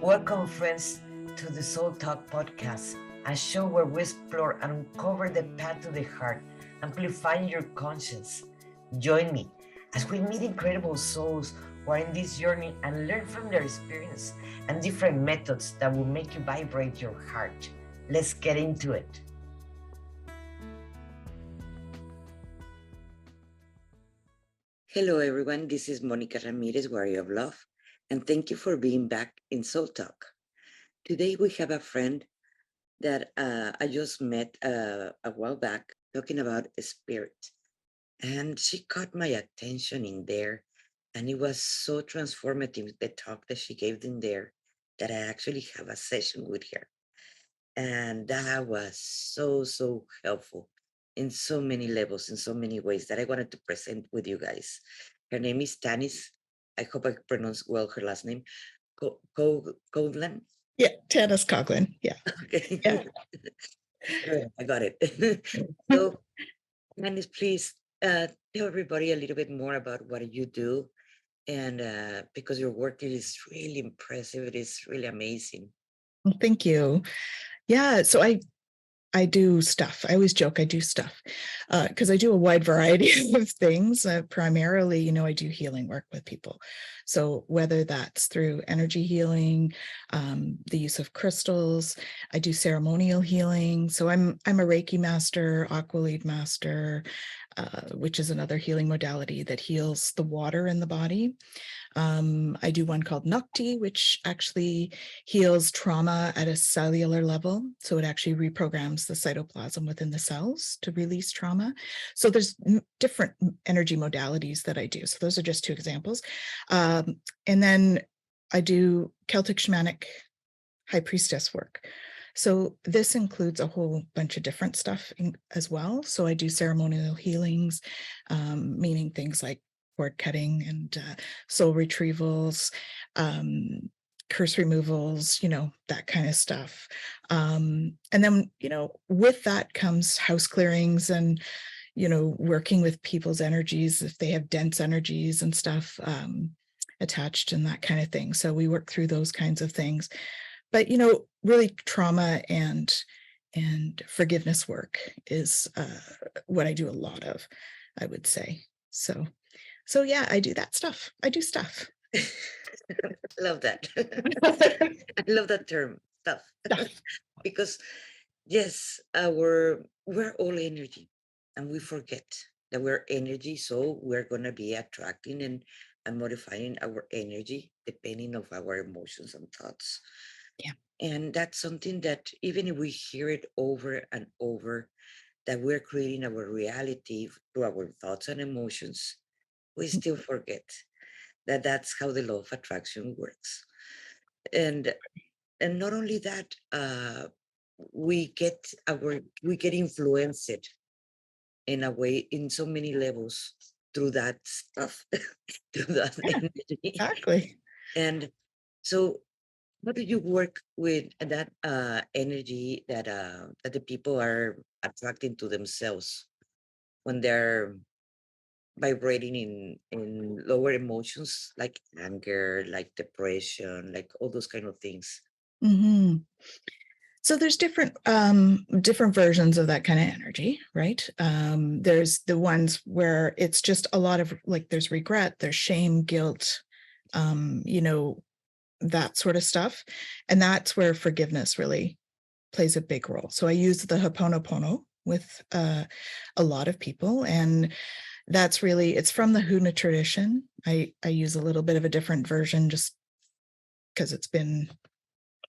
Welcome, friends, to the Soul Talk podcast, a show where we explore and uncover the path to the heart, amplifying your conscience. Join me as we meet incredible souls who are in this journey and learn from their experience and different methods that will make you vibrate your heart. Let's get into it. Hello, everyone. This is Monica Ramirez, Warrior of Love, and thank you for being back in Soul Talk. Today, we have a friend that I just met a while back talking about a spirit. And she caught my attention in there. And it was so transformative, the talk that she gave in there, that I actually have a session with her. And that was so helpful in so many levels, in so many ways that I wanted to present with you guys. Her name is Tanys. I hope I pronounced well her last name. Coughlan. Yeah, Tanys Coughlan. Yeah. Okay. Yeah. I got it. So, Tanys, please tell everybody a little bit more about what you do, and because your work is really impressive, it is really amazing. Well, thank you. Yeah, so I do stuff. I always joke I do stuff because I do a wide variety of things. Primarily, I do healing work with people. So whether that's through energy healing, the use of crystals, I do ceremonial healing. So I'm a Reiki master, aqua lead master, which is another healing modality that heals the water in the body. I do one called Nukti, which actually heals trauma at a cellular level. So it actually reprograms the cytoplasm within the cells to release trauma. So there's different energy modalities that I do. So those are just two examples. And then I do Celtic Shamanic High Priestess work. So this includes a whole bunch of different stuff as well. So I do ceremonial healings, meaning things like cord cutting and soul retrievals, curse removals, that kind of stuff. And then, with that comes house clearings and, working with people's energies, if they have dense energies and stuff attached and that kind of thing. So we work through those kinds of things. But, really trauma and forgiveness work is what I do a lot of, I would say. So yeah, I do that stuff. I do stuff. Love that. I love that term, stuff. Because yes, we're all energy, and we forget that we're energy. So we're gonna be attracting and modifying our energy depending of our emotions and thoughts. Yeah. And that's something that even if we hear it over and over, that we're creating our reality through our thoughts and emotions, we still forget that that's how the law of attraction works. And not only that, we get influenced in a way in so many levels through that stuff, through that energy. Exactly. And so how do you work with that energy that the people are attracting to themselves when they're vibrating in lower emotions like anger, like depression, like all those kind of things? Mm-hmm. So there's different versions of that kind of energy, right? There's the ones where it's just a lot of there's regret, there's shame, guilt, that sort of stuff. And that's where forgiveness really plays a big role. So I use the Ho'oponopono with a lot of people, and that's really, it's from the Huna tradition. I use a little bit of a different version just because it's been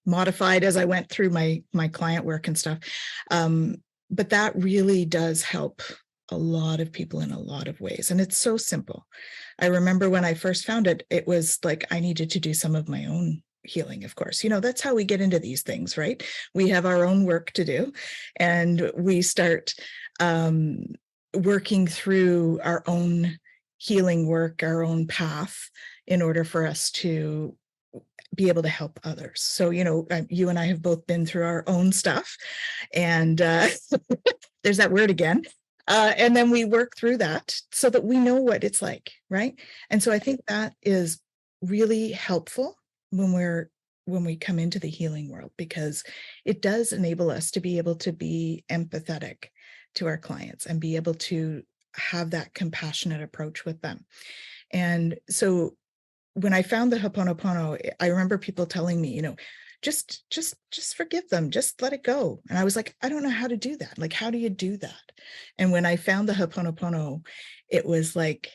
modified as I went through my client work and stuff. But that really does help a lot of people in a lot of ways. And it's so simple. I remember when I first found it, it was like I needed to do some of my own healing, of course. That's how we get into these things, right? We have our own work to do, and we start working through our own healing work, our own path, in order for us to be able to help others. So, you and I have both been through our own stuff, and there's that word again. And then we work through that so that we know what it's like, right? And so I think that is really helpful when we're when we come into the healing world, because it does enable us to be able to be empathetic to our clients and be able to have that compassionate approach with them. And so when I found the Ho'oponopono, I remember people telling me, you know, just forgive them, just let it go. And I was like, I don't know how to do that. Like, how do you do that? And when I found the Ho'oponopono, it was like,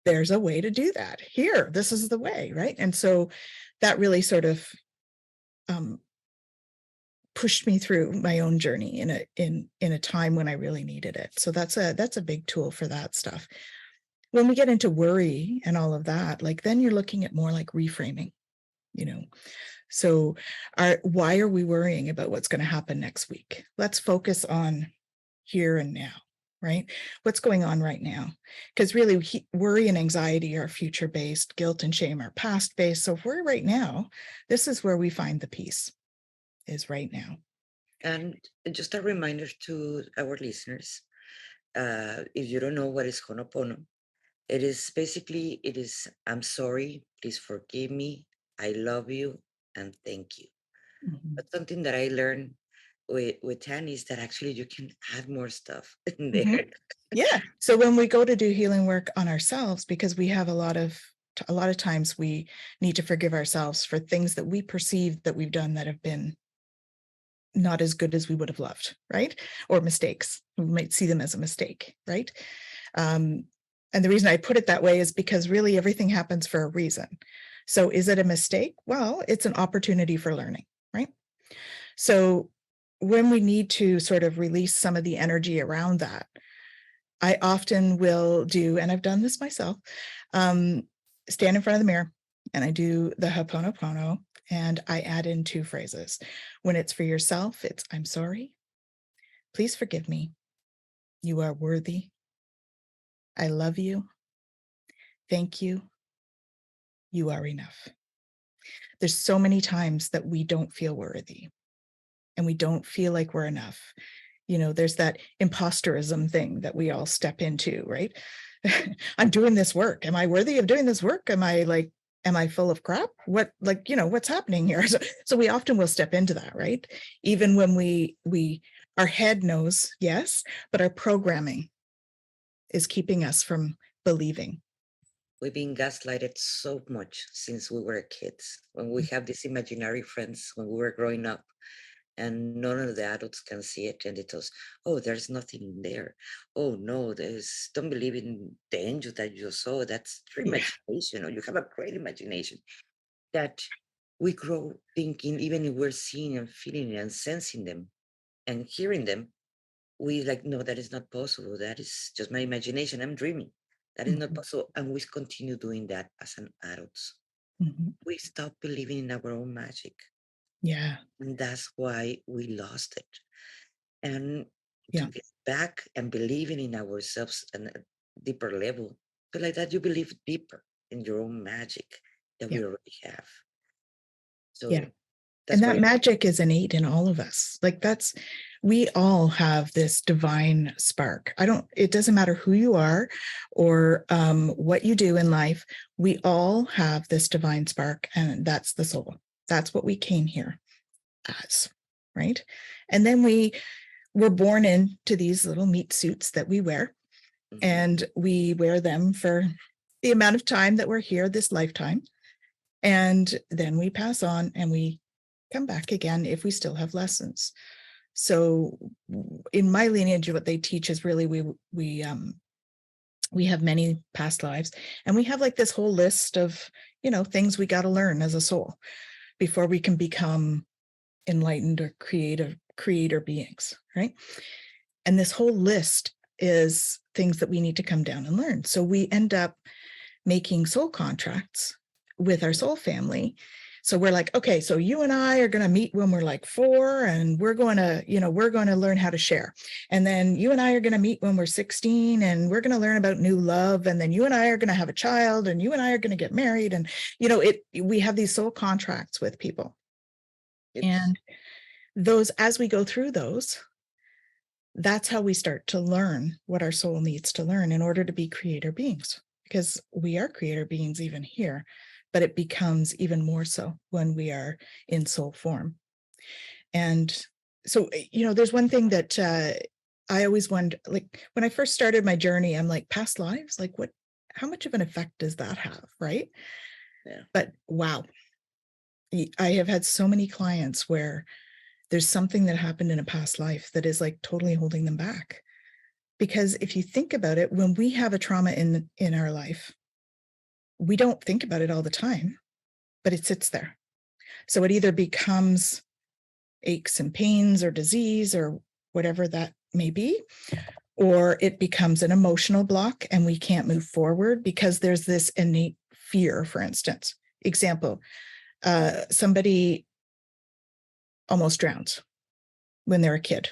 there's a way to do that. Here, this is the way, right? And so that really sort of pushed me through my own journey in a time when I really needed it. So that's a big tool for that stuff. When we get into worry and all of that, like then you're looking at more like reframing, you know. So why are we worrying about what's going to happen next week? Let's focus on here and now, right? What's going on right now? Because really worry and anxiety are future-based, guilt and shame are past-based. So if we're right now, this is where we find the peace, is right now. And just a reminder to our listeners, if you don't know what is Honopono, it is basically, I'm sorry, please forgive me, I love you, and thank you. But something that I learned with Tanny is that actually you can add more stuff in there. Yeah. So when we go to do healing work on ourselves, because we have a lot of times we need to forgive ourselves for things that we perceive that we've done that have been not as good as we would have loved, right? Or mistakes. We might see them as a mistake, right? And the reason I put it that way is because really everything happens for a reason. So is it a mistake? Well, it's an opportunity for learning, right? So when we need to sort of release some of the energy around that, I often will do, and I've done this myself, stand in front of the mirror and I do the Ho'oponopono and I add in 2 phrases. When it's for yourself, it's I'm sorry, please forgive me, you are worthy, I love you, thank you, you are enough. There's so many times that we don't feel worthy and we don't feel like we're enough. You know, there's that imposterism thing that we all step into, right? I'm doing this work. Am I worthy of doing this work? Am I full of crap? What, like, you know, what's happening here? So we often will step into that, right? Even when our head knows, yes, but our programming is keeping us from believing. We've been gaslighted so much since we were kids, when we have these imaginary friends when we were growing up, and none of the adults can see it, and they tell us, oh, there's nothing in there. Oh no, don't believe in the angel that you saw. That's your imagination, or you have a great imagination. That we grow thinking, even if we're seeing and feeling and sensing them and hearing them, we like, no, that is not possible. That is just my imagination. I'm dreaming. That is not possible. And we continue doing that as an adults. We stop believing in our own magic. Yeah. And that's why we lost it. And Yeah. to get back and believing in ourselves on a deeper level, so like that you believe deeper in your own magic that we already have. So yeah. that's And that why magic is innate in all of us. Like we all have this divine spark. It doesn't matter who you are or what you do in life. We all have this divine spark, and that's the soul. That's what we came here as, right? And then we were born into these little meat suits that we wear, and we wear them for the amount of time that we're here, this lifetime. And then we pass on and we come back again if we still have lessons. So in my lineage, what they teach is really we have many past lives, and we have like this whole list of, you know, things we got to learn as a soul before we can become enlightened or creator beings, right? And this whole list is things that we need to come down and learn. So we end up making soul contracts with our soul family. So we're like, okay, so you and I are going to meet when we're like 4, and we're going to learn how to share. And then you and I are going to meet when we're 16, and we're going to learn about new love. And then you and I are going to have a child, and you and I are going to get married. And, you know, we have these soul contracts with people. And those, as we go through those, that's how we start to learn what our soul needs to learn in order to be creator beings, because we are creator beings even here. but it becomes even more so when we are in soul form. And so, there's one thing that I always wonder, like when I first started my journey, I'm like, past lives, like how much of an effect does that have, right? Yeah. But wow, I have had so many clients where there's something that happened in a past life that is like totally holding them back. Because if you think about it, when we have a trauma in our life, we don't think about it all the time, but it sits there. So it either becomes aches and pains or disease or whatever that may be, or it becomes an emotional block and we can't move forward because there's this innate fear. For instance, example, somebody almost drowns when they're a kid,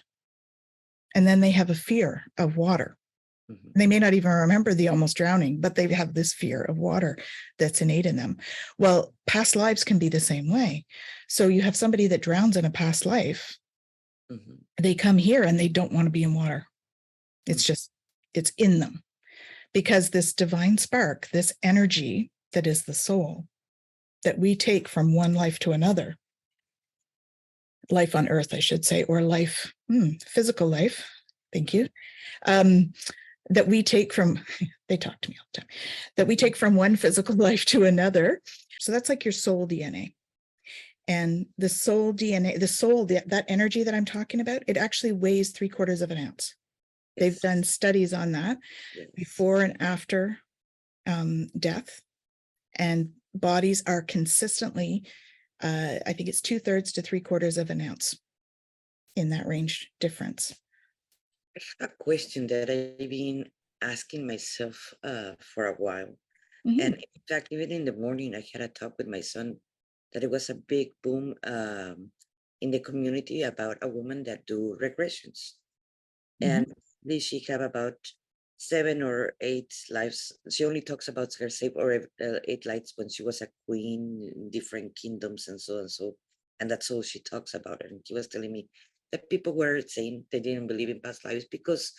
and then they have a fear of water. They may not even remember the almost drowning, but they have this fear of water that's innate in them. Well, past lives can be the same way. So you have somebody that drowns in a past life. They come here and they don't want to be in water. It's just, it's in them, because this divine spark, this energy that is the soul that we take from one life to another, life on earth, I should say, or life, physical life. Thank you. That we take from, they talk to me all the time, that we take from one physical life to another. So that's like your soul DNA. And the soul DNA, the soul, that energy that I'm talking about, it actually weighs 3/4 of an ounce. They've done studies on that before and after death. And bodies are consistently, I think it's 2/3 to 3/4 of an ounce in that range difference. I have a question that I've been asking myself for a while. And in fact, even in the morning, I had a talk with my son that it was a big boom in the community about a woman that do regressions. And she have about 7 or 8 lives. She only talks about her 7 or 8 lives when she was a queen in different kingdoms and so and so. And that's all she talks about it. And he was telling me that people were saying they didn't believe in past lives because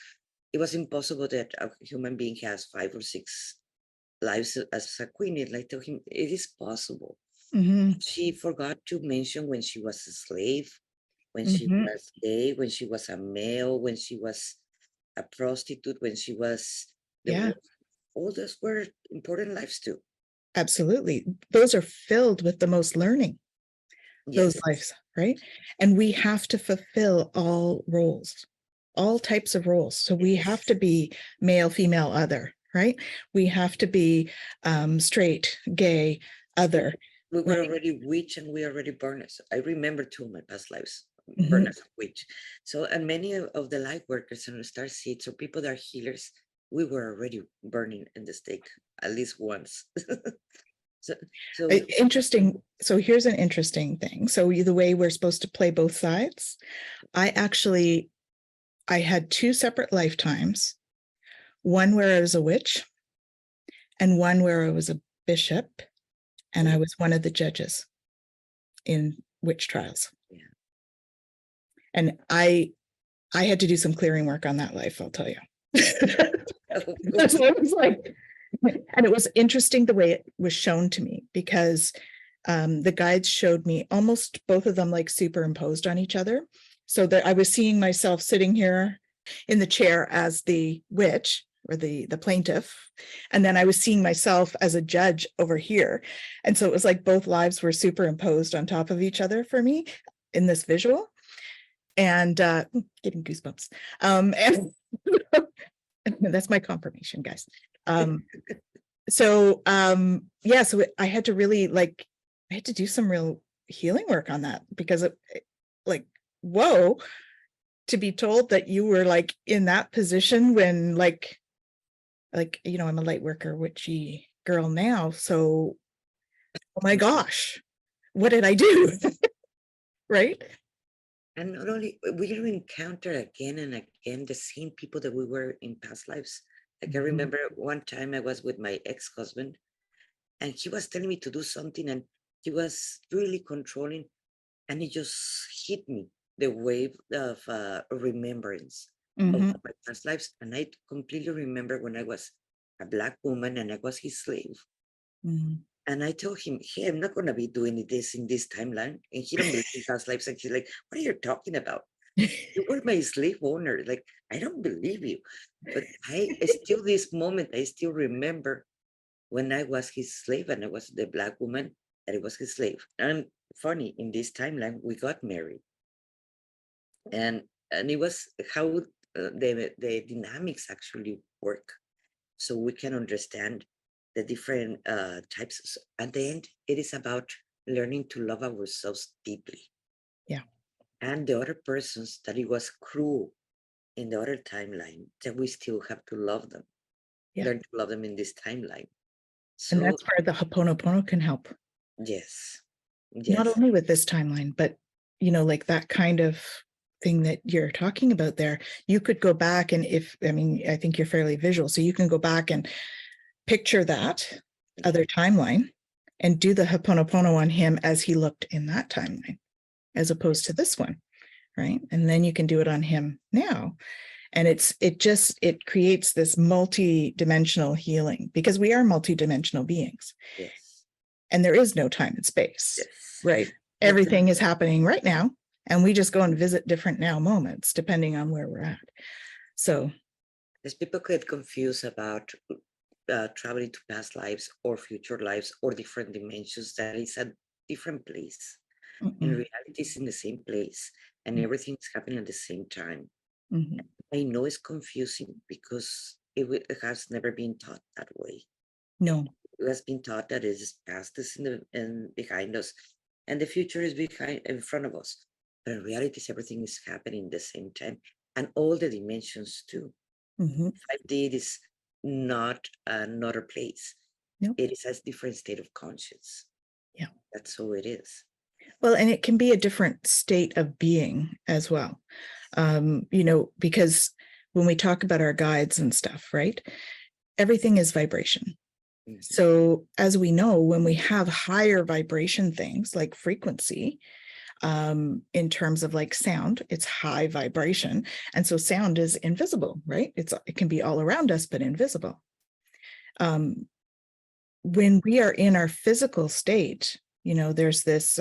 it was impossible that a human being has 5 or 6 lives as a queen. And I told him it is possible. She forgot to mention when she was a slave, when she was gay, when she was a male, when she was a prostitute, when she was all those were important lives too. Absolutely. Those are filled with the most learning. Those lives, right? And we have to fulfill all roles, all types of roles. So we have to be male, female, other, right? We have to be straight, gay, other. We were already witch and we already burners. I remember 2 of my past lives, burn as a witch. So, and many of the light workers and the star seeds or people that are healers, we were already burning in the stake at least once. So interesting. So here's an interesting thing. So the way we're supposed to play both sides, I had 2 separate lifetimes, one where I was a witch and one where I was a bishop, and I was one of the judges in witch trials. And I had to do some clearing work on that life, I'll tell you. So it was like, and it was interesting the way it was shown to me, because the guides showed me almost both of them like superimposed on each other, so that I was seeing myself sitting here in the chair as the witch or the plaintiff, and then I was seeing myself as a judge over here. And so it was like both lives were superimposed on top of each other for me in this visual, and getting goosebumps. And that's my confirmation, guys. So I had to really I had to do some real healing work on that, because whoa, to be told that you were like in that position when I'm a light worker, witchy girl now. So, oh my gosh, what did I do? Right. And not only we encounter again and again the same people that we were in past lives. Like I remember one time I was with my ex-husband and he was telling me to do something and he was really controlling, and it just hit me, the wave of remembrance of my past lives. And I completely remember when I was a Black woman and I was his slave. And I told him, hey, I'm not going to be doing this in this timeline. And he don't believe in past lives. And he's like, what are you talking about? You were my slave owner. Like, I don't believe you. But I still, this moment, I still remember when I was his slave and I was the Black woman that I was his slave. And funny, in this timeline, we got married. And it was how the dynamics actually work. So we can understand the different types. At the end, it is about learning to love ourselves deeply. Yeah. And the other persons that it was cruel in the other timeline, that we still have to love them. Yeah. Learn to love them in this timeline. And So that's where the Ho'oponopono can help. yes. Not Yes. only with this timeline, but, you know, like that kind of thing that you're talking about there, you could go back and I think you're fairly visual, so you can go back and picture that other timeline and do the Ho'oponopono on him as he looked in that timeline, as opposed to this one, right? And then you can do it on him now. And it creates this multi-dimensional healing, because we are multi-dimensional beings. Yes. And there is no time and space, Yes. right? Everything is happening right now, and we just go and visit different now moments depending on where we're at. So as people get confused about traveling to past lives or future lives or different dimensions, that is a different place. In reality, it's in the same place, and everything's happening at the same time. I know it's confusing because it has never been taught that way. No, it has been taught that it is past us and behind us, and the future is in front of us. But in reality, everything is happening at the same time, and all the dimensions too. 5D is not another place. Nope. It is a different state of conscience. Yeah, that's all it is. Well, and it can be a different state of being as well. You know, because when we talk about our guides and stuff, right? Everything is vibration. So as we know, when we have higher vibration things like frequency, in terms of like sound, it's high vibration. And so sound is invisible, right? It can be all around us, but invisible. When we are in our physical state, you know, there's this,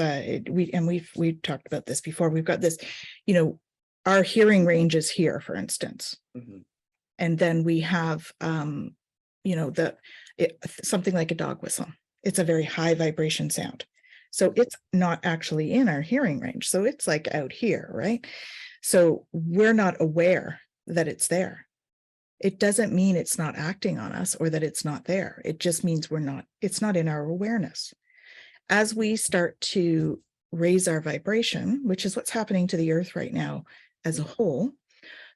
we've talked about this before. We've got this, you know, our hearing range is here, for instance. And then we have, you know, something like a dog whistle. It's a very high vibration sound. So it's not actually in our hearing range. So it's like out here, right? So we're not aware that it's there. It doesn't mean it's not acting on us or that it's not there. It just means it's not in our awareness. As we start to raise our vibration, which is what's happening to the earth right now as a whole.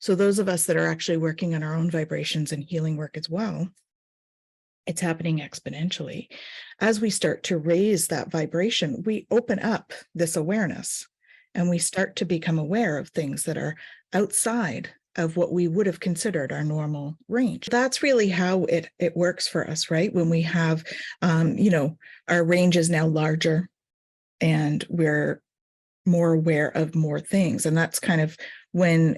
So those of us that are actually working on our own vibrations and healing work as well, it's happening exponentially. As we start to raise that vibration, we open up this awareness and we start to become aware of things that are outside of what we would have considered our normal range. That's really how it works for us, right? When we have, you know, our range is now larger and we're more aware of more things. And that's kind of when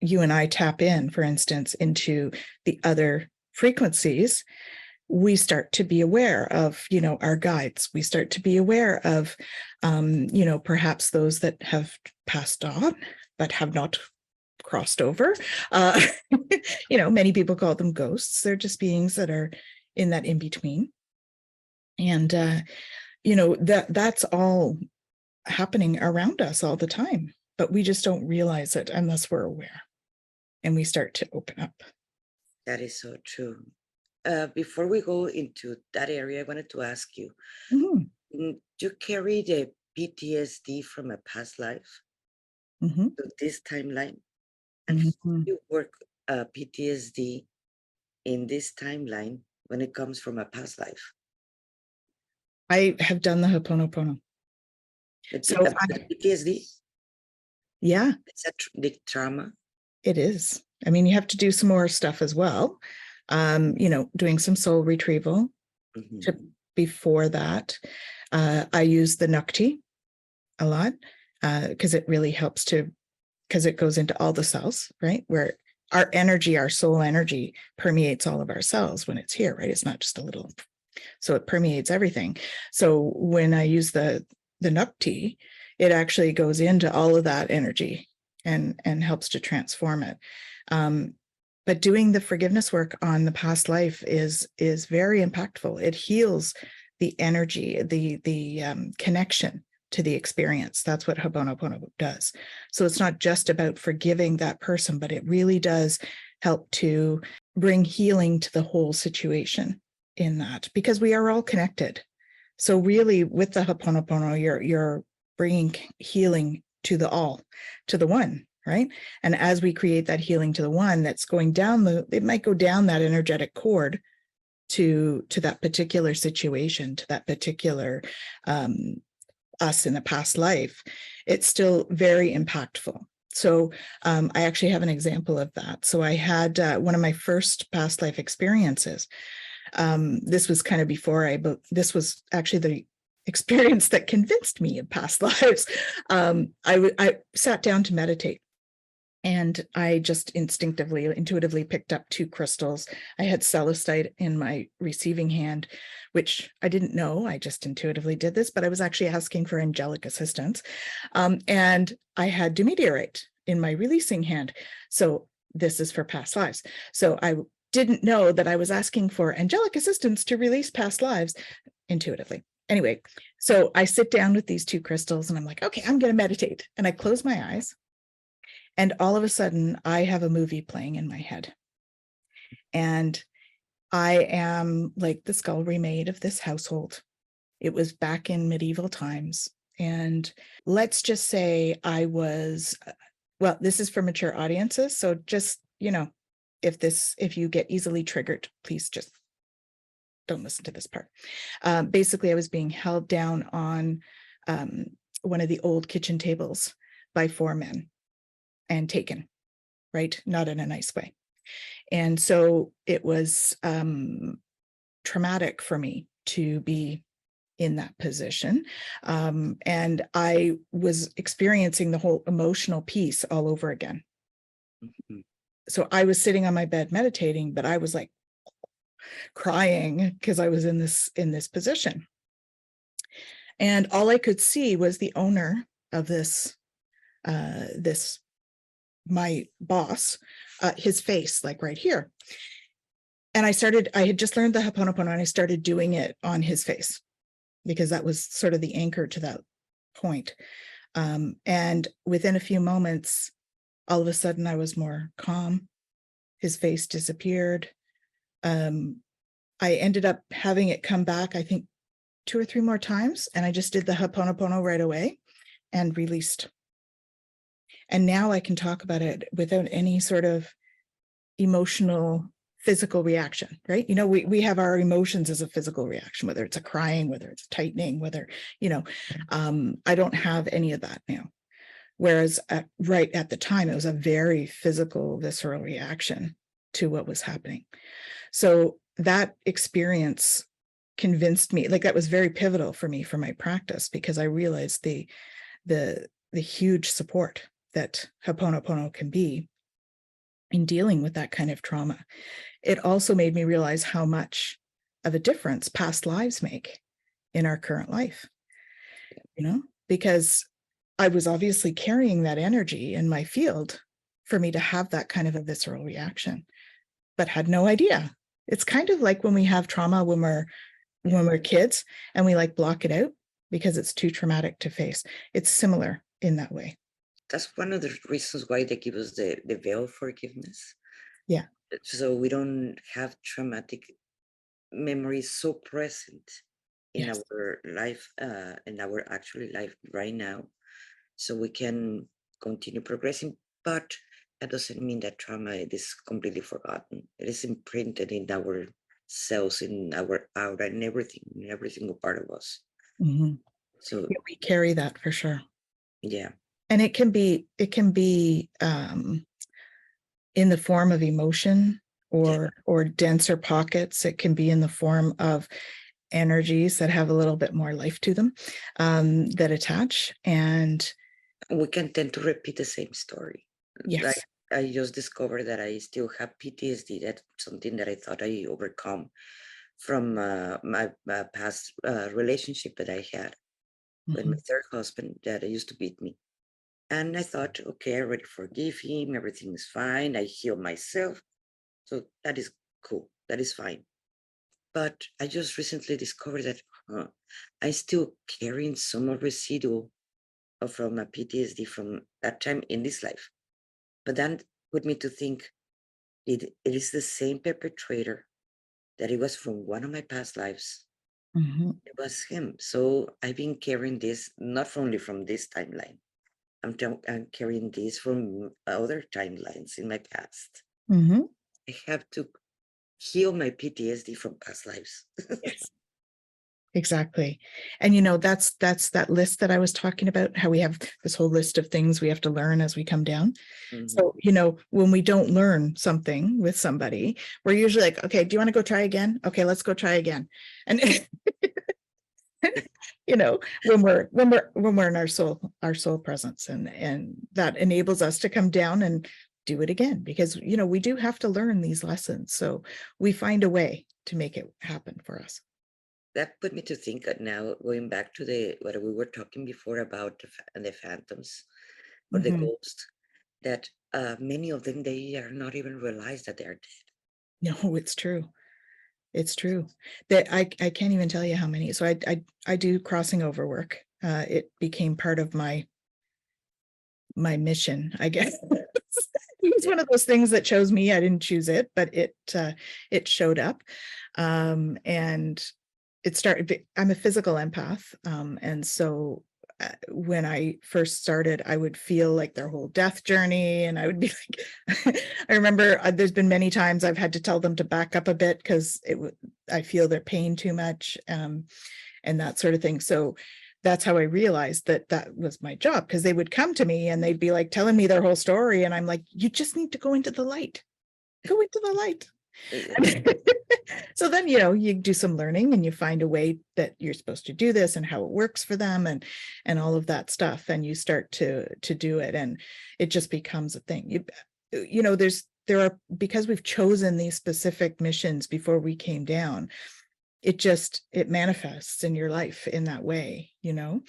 you and I tap in, for instance, into the other frequencies, we start to be aware of, you know, our guides. We start to be aware of, you know, perhaps those that have passed on, but have not crossed over. You know, many people call them ghosts. They're just beings that are in that in between. And, you know, that's all happening around us all the time, but we just don't realize it unless we're aware and we start to open up. That is so true. Before we go into that area, I wanted to ask you, do you carry the PTSD from a past life to this timeline? And how do you work PTSD in this timeline when it comes from a past life? I have done the Ho'oponopono. So PTSD? Yeah. It's the trauma? It is. I mean, you have to do some more stuff as well. You know, doing some soul retrieval. Before that, I use the Nukti a lot because it really helps because it goes into all the cells, right? Where our energy, our soul energy permeates all of our cells when it's here, right? It's not just a little So it permeates everything. So when I use the Nup tea, it actually goes into all of that energy and helps to transform it. But doing the forgiveness work on the past life is very impactful. It heals the energy, the connection to the experience. That's what Ho'oponopono does. So it's not just about forgiving that person, but it really does help to bring healing to the whole situation in that, because we are all connected. So really with the Ho'oponopono, you're bringing healing to the all, to the one, right? And as we create that healing to the one, that's going down it might go down that energetic cord to that particular situation, to that particular us in the past life. It's still very impactful. So I actually have an example of that. So I had one of my first past life experiences. This was kind of before this was actually the experience that convinced me of past lives. I sat down to meditate, and I just intuitively picked up 2 crystals. I had celestite in my receiving hand, which I didn't know. I just intuitively did this, but I was actually asking for angelic assistance. And I had dumeteorite in my releasing hand. So this is for past lives. So I didn't know that I was asking for angelic assistance to release past lives intuitively. Anyway, so I sit down with these 2 crystals and I'm like, okay, I'm going to meditate. And I close my eyes. And all of a sudden, I have a movie playing in my head. And I am like the scullery maid of this household. It was back in medieval times. And let's just say I was, well, this is for mature audiences. So just, if you get easily triggered, please just don't listen to this part. Basically, I was being held down on one of the old kitchen tables by 4 men and taken, right? Not in a nice way. And so it was traumatic for me to be in that position. And I was experiencing the whole emotional piece all over again. Mm-hmm. So I was sitting on my bed meditating, but I was like crying because I was in this position. And all I could see was the owner of this my boss, his face, like right here. And I had just learned the Ho'oponopono, and I started doing it on his face because that was sort of the anchor to that point. And within a few moments, all of a sudden I was more calm. His face disappeared. I ended up having it come back, I think 2 or 3 more times. And I just did the Ho'oponopono right away and released. And now I can talk about it without any sort of emotional, physical reaction, right? We have our emotions as a physical reaction, whether it's a crying, whether it's tightening, whether, I don't have any of that now. Whereas right at the time, it was a very physical, visceral reaction to what was happening. So that experience convinced me, like that was very pivotal for me for my practice, because I realized the huge support that Ho'oponopono can be in dealing with that kind of trauma. It also made me realize how much of a difference past lives make in our current life, because I was obviously carrying that energy in my field for me to have that kind of a visceral reaction, but had no idea. It's kind of like when we have trauma when we're kids and we like block it out because it's too traumatic to face. It's similar in that way. That's one of the reasons why they give us the veil forgiveness. Yeah. So we don't have traumatic memories so present in our life, in our actual life right now. So we can continue progressing, but that doesn't mean that trauma is completely forgotten. It is imprinted in our cells, in our aura, in everything, in every single part of us. Mm-hmm. So we carry that for sure. Yeah. And it can be in the form of emotion or denser pockets. It can be in the form of energies that have a little bit more life to them, that attach. And we can tend to repeat the same story. Yes. I just discovered that I still have PTSD. That's something that I thought I overcome. from my past relationship that I had with my third husband that used to beat me. And I thought, okay, I already forgive him. Everything is fine. I heal myself. So that is cool. That is fine. But I just recently discovered that I'm still carrying some residual from a PTSD from that time in this life. But then put me to think it is the same perpetrator that it was from one of my past lives. It was him. So I've been carrying this not only from this timeline. I'm carrying this from other timelines in my past. I have to heal my PTSD from past lives. Yes. Exactly. And that's that list that I was talking about, how we have this whole list of things we have to learn as we come down. So, when we don't learn something with somebody, we're usually like, okay, do you want to go try again? Okay, let's go try again. And when we're in our soul presence, and that enables us to come down and do it again, because we do have to learn these lessons. So we find a way to make it happen for us. That put me to think now, going back to what we were talking before about the phantoms or the ghosts, that many of them, they are not even realized that they are dead. No, it's true. It's true that I can't even tell you how many. So I do crossing over work. It became part of my mission, I guess. It was one of those things that chose me. I didn't choose it, but it showed up. And it started, I'm a physical empath. And so when I first started, I would feel like their whole death journey. And I would be like, I remember there's been many times I've had to tell them to back up a bit because I feel their pain too much, and that sort of thing. So that's how I realized that was my job, because they would come to me and they'd be like telling me their whole story. And I'm like, you just need to go into the light. Go into the light. So then, you do some learning and you find a way that you're supposed to do this and how it works for them and all of that stuff. And you start to do it, and it just becomes a thing. There are, because we've chosen these specific missions before we came down, it manifests in your life in that way, and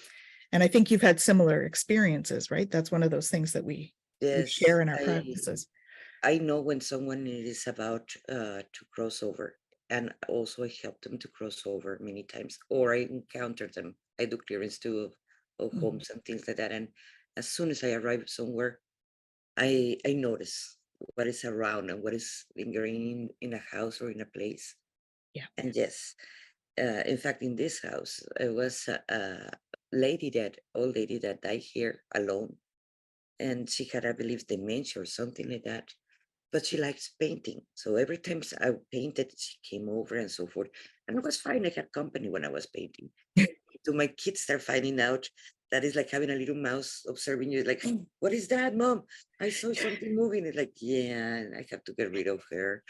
I think you've had similar experiences, right? That's one of those things that we share in our practices. I know when someone is about to cross over, and also I help them to cross over many times, or I encounter them. I do clearance too of homes and things like that. And as soon as I arrive somewhere, I notice what is around and what is lingering in a house or in a place. Yeah. And yes, in fact, in this house, it was a old lady that died here alone. And she had, I believe, dementia or something like that. But she likes painting. So every time I painted, she came over and so forth. And it was fine. I had company when I was painting. So my kids start finding out that is like having a little mouse observing you. Like, what is that, Mom? I saw something moving. It's like, yeah, I have to get rid of her.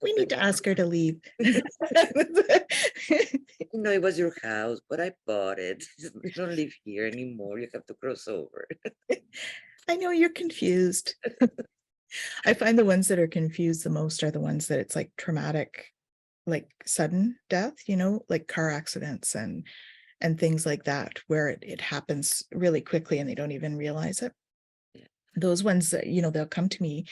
We need to ask her to leave. No, it was your house, but I bought it. You don't live here anymore. You have to cross over. I know you're confused. I find the ones that are confused the most are the ones that it's like traumatic, like sudden death, like car accidents and things like that, where it happens really quickly and they don't even realize it. Yeah. Those ones that, they'll come to me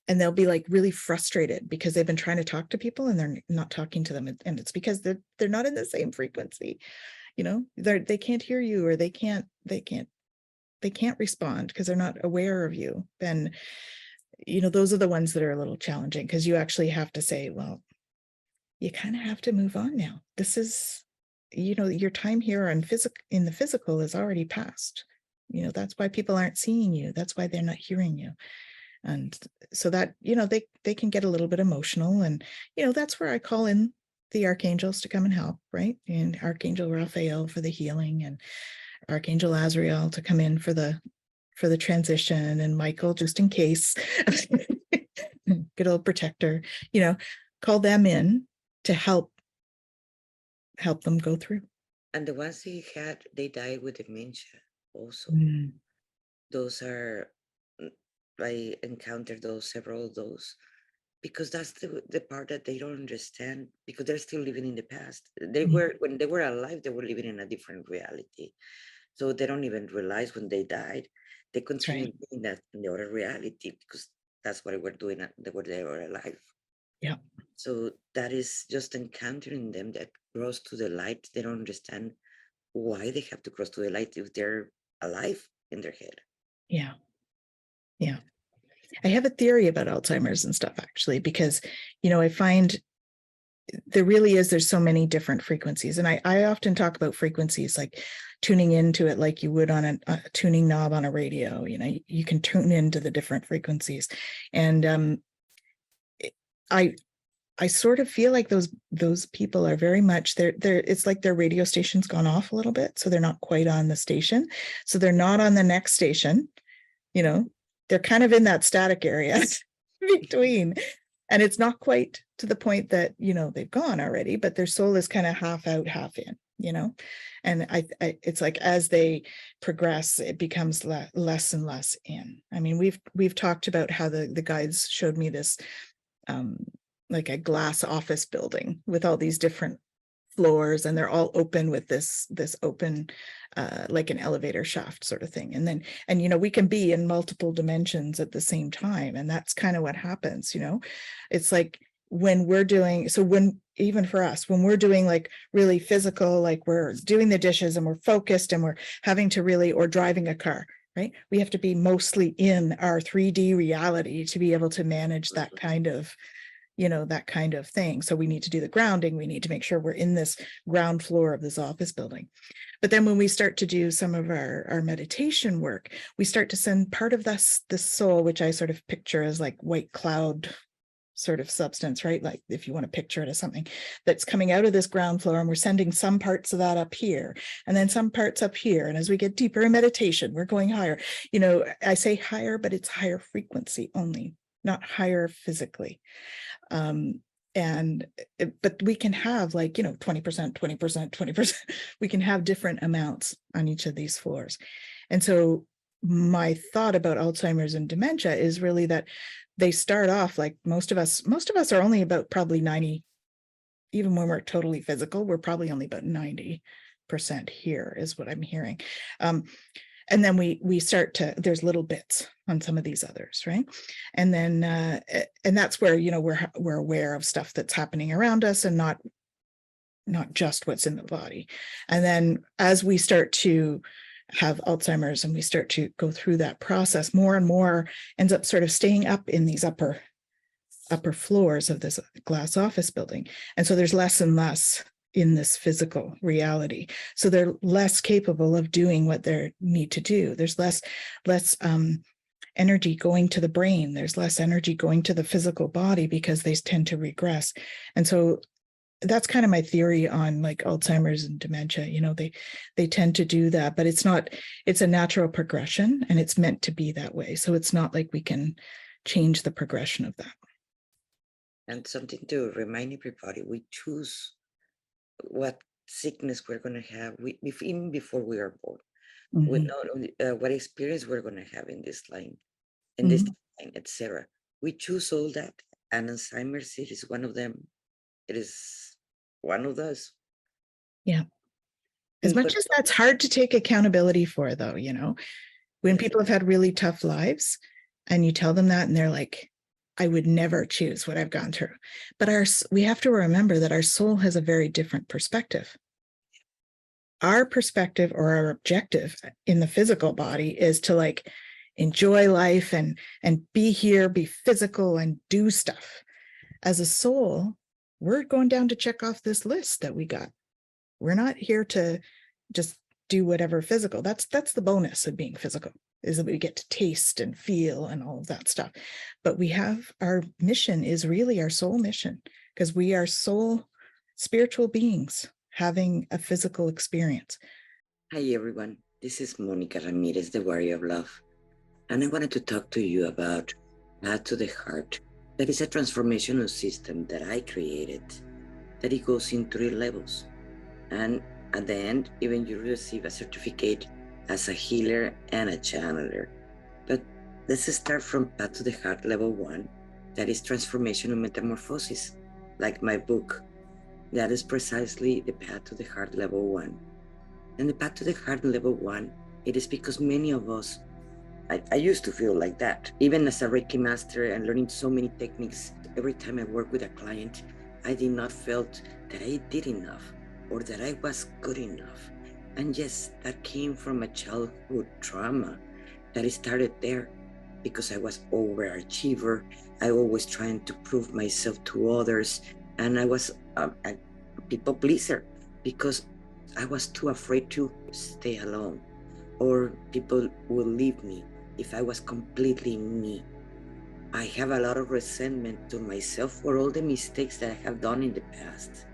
and they'll be like really frustrated because they've been trying to talk to people and they're not talking to them. And it's because they're not in the same frequency. They can't hear you, or they can't respond because they're not aware of you. And those are the ones that are a little challenging, because you actually have to say, well, you kind of have to move on now. This is, your time here in the physical is already past. That's why people aren't seeing you. That's why they're not hearing you. And so that, they can get a little bit emotional. And, that's where I call in the archangels to come and help, right? And Archangel Raphael for the healing, and Archangel Azrael to come in for the transition, and Michael just in case. Good old protector, call them in to help them go through. And the ones they died with dementia also. Those are, I encountered several of those because that's the part that they don't understand, because they're still living in the past. They Mm. were, when they were alive, they were living in a different reality. So they don't even realize when they died, they That's right. continue doing that in the other reality because that's what they were doing. They were alive. Yeah. So that is just encountering them that cross to the light. They don't understand why they have to cross to the light if they're alive in their head. Yeah. Yeah. I have a theory about Alzheimer's and stuff, actually, because, I find there's so many different frequencies. And I often talk about frequencies, like tuning into it like you would on a tuning knob on a radio. You can tune into the different frequencies. And I sort of feel like those people are very much they're it's like their radio station's gone off a little bit. So they're not quite on the station. So they're not on the next station, they're kind of in that static area between. And it's not quite to the point that, they've gone already, but their soul is kind of half out, half in, and I it's like as they progress, it becomes less and less in. I mean, we've talked about how the guides showed me this, like a glass office building with all these different floors, and they're all open with this open, like an elevator shaft sort of thing. And we can be in multiple dimensions at the same time, and that's kind of what happens. It's like when we're doing, so when, even for us, when we're doing like really physical, like we're doing the dishes and we're focused and we're having to really, or driving a car, right, we have to be mostly in our 3D reality to be able to manage that kind of thing. So we need to do the grounding. We need to make sure we're in this ground floor of this office building. But then when we start to do some of our meditation work, we start to send part of this soul, which I sort of picture as like white cloud sort of substance, right? Like if you want to picture it as something that's coming out of this ground floor, and we're sending some parts of that up here and then some parts up here. And as we get deeper in meditation, we're going higher. I say higher, but it's higher frequency only, not higher physically. But we can have 20%, 20%, 20%. We can have different amounts on each of these floors. And so my thought about Alzheimer's and dementia is really that they start off like most of us are only about probably 90, even when we're totally physical, we're probably only about 90% here is what I'm hearing. And then we start to, there's little bits on some of these others, right? And then and that's where we're aware of stuff that's happening around us, and not just what's in the body. And then as we start to have Alzheimer's and we start to go through that process, more and more ends up sort of staying up in these upper floors of this glass office building. And so there's less and less in this physical reality. So they're less capable of doing what they need to do. There's less energy going to the brain. There's less energy going to the physical body because they tend to regress. And so that's kind of my theory on like Alzheimer's and dementia. They tend to do that, but it's a natural progression, and it's meant to be that way. So it's not like we can change the progression of that. And something to remind everybody, we choose what sickness we're going to have even before we are born. Mm-hmm. We know what experience we're going to have in this line, etc. We choose all that, and Alzheimer's is one of them. It is one of those. Yeah. As much as that's hard to take accountability for, though, when people have had really tough lives and you tell them that and they're like, I would never choose what I've gone through. But we have to remember that our soul has a very different perspective. Our perspective, or our objective in the physical body, is to like enjoy life and be here, be physical and do stuff. As a soul, we're going down to check off this list that we got. We're not here to just do whatever physical. That's the bonus of being physical, is that we get to taste and feel and all of that stuff. But we have, our mission is really our soul mission, because we are soul spiritual beings having a physical experience. Hi everyone, this is Monica Ramirez, the Warrior of Love, and I wanted to talk to you about Path to the Heart. That is a transformational system that I created, that it goes in 3 levels, and at the end, even you receive a certificate as a healer and a channeler. But let's start from Path to the Heart level 1, that is transformation and metamorphosis, like my book. That is precisely the path to the heart level 1. And the path to the heart level 1, it is because many of us, I used to feel like that. Even as a Reiki master and learning so many techniques, every time I work with a client, I did not felt that I did enough or that I was good enough. And yes, that came from a childhood trauma that started there because I was overachiever. I always trying to prove myself to others. And I was a people pleaser because I was too afraid to stay alone, or people will leave me if I was completely me. I have a lot of resentment to myself for all the mistakes that I have done in the past.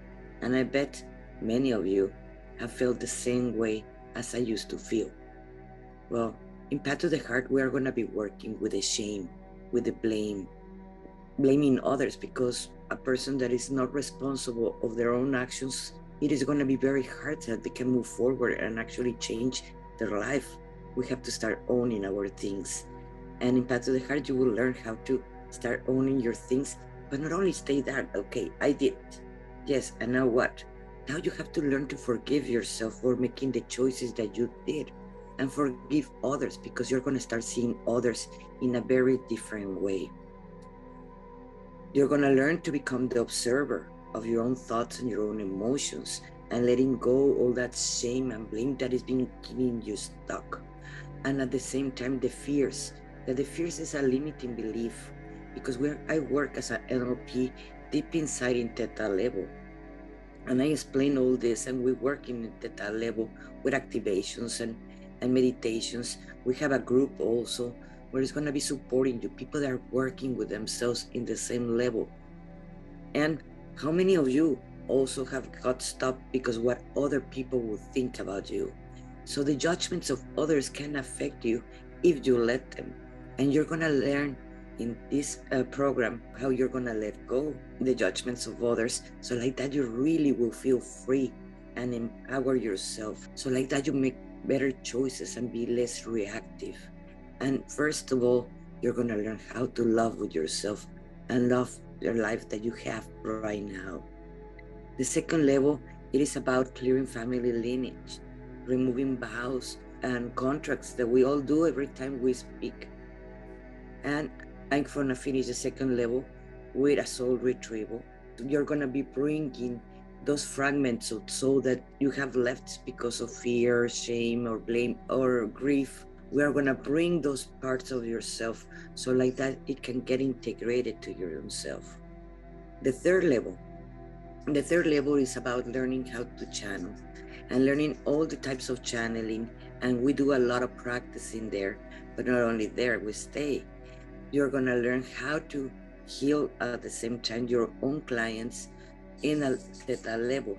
And I bet many of you have felt the same way as I used to feel. Well, in Path to the Heart, we are going to be working with the shame, with the blame, blaming others, because a person that is not responsible of their own actions, it is going to be very hard that they can move forward and actually change their life. We have to start owning our things. And in Path to the Heart, you will learn how to start owning your things, but not only stay that, okay, I did it. Yes, and now what? Now you have to learn to forgive yourself for making the choices that you did, and forgive others, because you're going to start seeing others in a very different way. You're going to learn to become the observer of your own thoughts and your own emotions, and letting go all that shame and blame that is being keeping you stuck. And at the same time, the fears is a limiting belief, because I work as an NLP deep inside in theta level. And I explain all this, and we work in theta level with activations and meditations. We have a group also where it's going to be supporting you, people that are working with themselves in the same level. And how many of you also have got stopped because what other people will think about you? So the judgments of others can affect you if you let them. And you're going to learn in this program how you're going to let go the judgments of others. So like that, you really will feel free and empower yourself. So like that, you make better choices and be less reactive. And first of all, you're going to learn how to love with yourself and love your life that you have right now. The second level, it is about clearing family lineage, removing vows and contracts that we all do every time we speak. And I'm going to finish the second level with a soul retrieval. You're going to be bringing those fragments of soul that you have left because of fear, shame, or blame, or grief. We are going to bring those parts of yourself so like that it can get integrated to your own self. The third level is about learning how to channel and learning all the types of channeling. And we do a lot of practicing there, but not only there, we stay. You're going to learn how to heal at the same time your own clients in a theta level.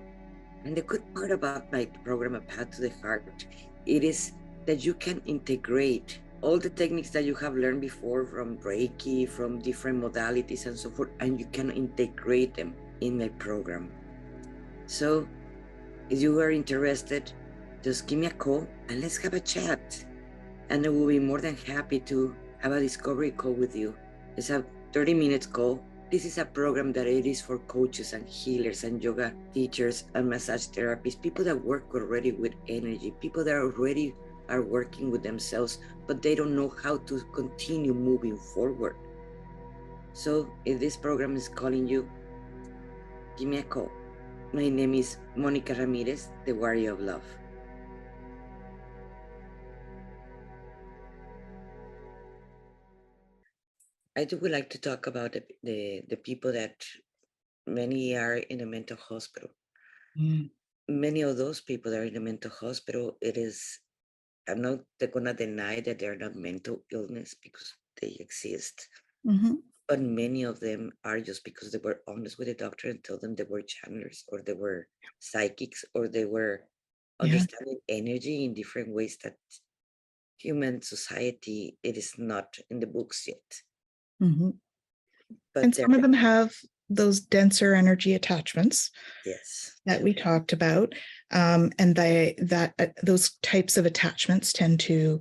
And the good part about my program, A Path to the Heart, it is that you can integrate all the techniques that you have learned before from Reiki, from different modalities and so forth, and you can integrate them in my program. So if you are interested, just give me a call and let's have a chat. And I will be more than happy to have a discovery call with you. It's a 30-minute call. This is a program that it is for coaches and healers and yoga teachers and massage therapists, people that work already with energy, people that already are working with themselves, but they don't know how to continue moving forward. So if this program is calling you, give me a call. My name is Monica Ramirez, the Warrior of Love. I would like to talk about the people that many are in a mental hospital. Many of those people that are in a mental hospital, I'm not going to deny that they're not mental illness because they exist. But many of them are just because they were honest with the doctor and told them they were channelers or they were psychics or they were understanding energy in different ways that human society, it is not in the books yet. But And some of them have those denser energy attachments, yes, that we talked about, and those types of attachments tend to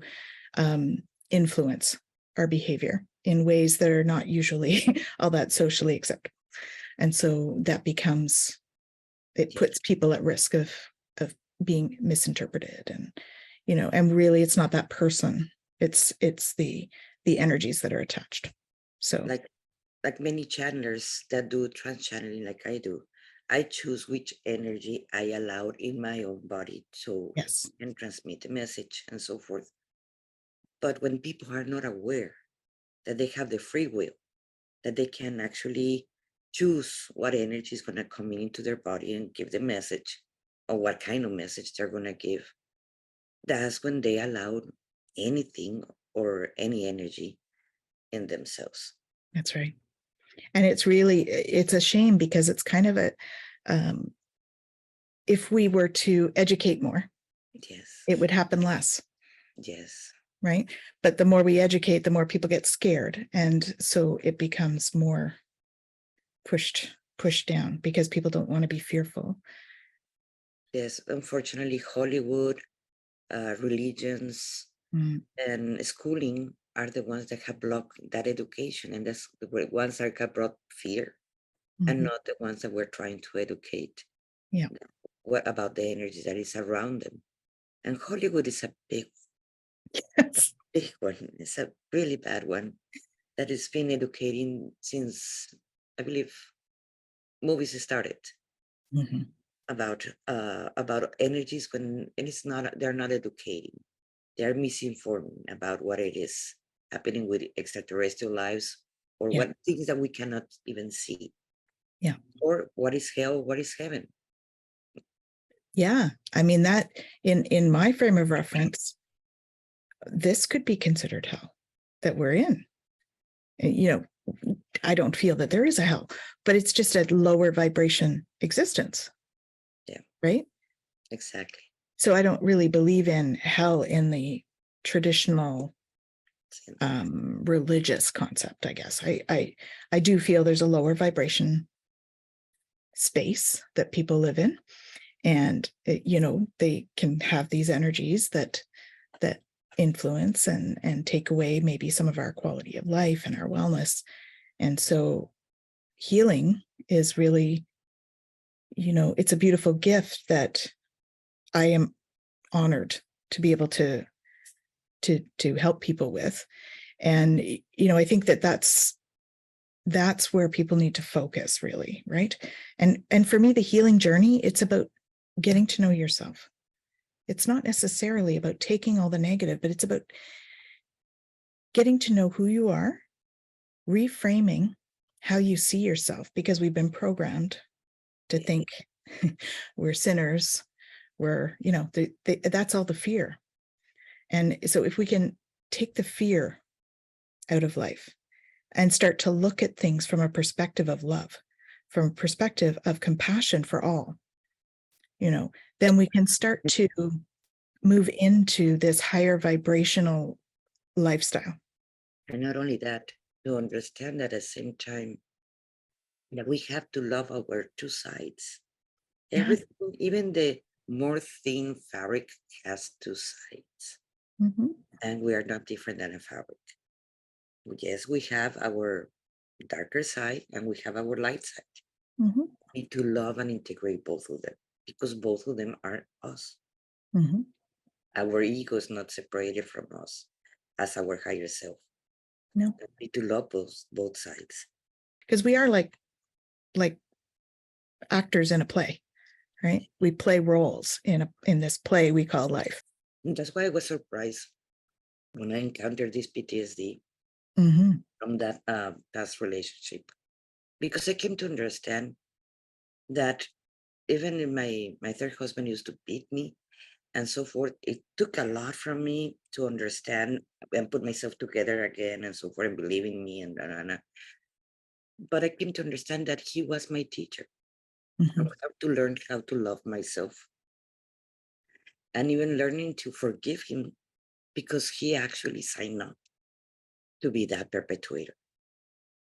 influence our behavior. in ways that are not usually all that socially acceptable. And so that becomes, it puts people at risk of being misinterpreted. And, you know, and really it's not that person, it's the energies that are attached. So like many channelers that do trans channeling like I do, I choose which energy I allowed in my own body so yes, I can transmit the message and so forth. But when people are not aware that they have the free will, that they can actually choose what energy is going to come into their body and give the message, or what kind of message they're going to give, that's when they allow anything or any energy in themselves. that's right. And it's a shame because it's kind of a, if we were to educate more, Yes. it would happen less. Yes. Right. But the more we educate, the more people get scared. And so it becomes more pushed down because people don't want to be fearful. Yes. Unfortunately, Hollywood, religions, and schooling are the ones that have blocked that education. And that's the ones that have brought fear, and not the ones that we're trying to educate. Yeah. What about the energy that is around them? And Hollywood is a big one. It's a really bad one that has been educating since, I believe, movies started about energies, when and it's not, they're not educating. They're misinforming about what it is happening with extraterrestrial lives, or what things that we cannot even see. Yeah. Or what is hell, what is heaven. Yeah. I mean, that in my frame of reference, this could be considered hell that we're in. You know, I don't feel that there is a hell, but it's just a lower vibration existence. Yeah. Right. Exactly. So I don't really believe in hell in the traditional religious concept, I guess. I do feel there's a lower vibration space that people live in, and you know, they can have these energies that influence and take away maybe some of our quality of life and our wellness. And so healing is really, you know, it's a beautiful gift that I am honored to be able to help people with. And you know, I think that that's where people need to focus, really, right? And for me, the healing journey, it's about getting to know yourself. It's not necessarily about taking all the negative, but it's about getting to know who you are, reframing how you see yourself, because we've been programmed to think we're sinners, we're, you know, that's all the fear. And so if we can take the fear out of life and start to look at things from a perspective of love, from a perspective of compassion for all, you know, then we can start to move into this higher vibrational lifestyle. And not only that, to understand that at the same time that we have to love our two sides. Everything, even the more thin fabric, has two sides. And we are not different than a fabric. Yes, we have our darker side and we have our light side. We need to love and integrate both of them, because both of them are us. Our ego is not separated from us as our higher self. No, we need to love both sides, because we are like actors in a play, right? We play roles in this play we call life. And that's why I was surprised when I encountered this PTSD from that past relationship, because I came to understand that even in my third husband used to beat me and so forth. It took a lot from me to understand and put myself together again and so forth, and believe in me and. But I came to understand that he was my teacher. I have to learn how to love myself, and even learning to forgive him, because he actually signed up to be that perpetuator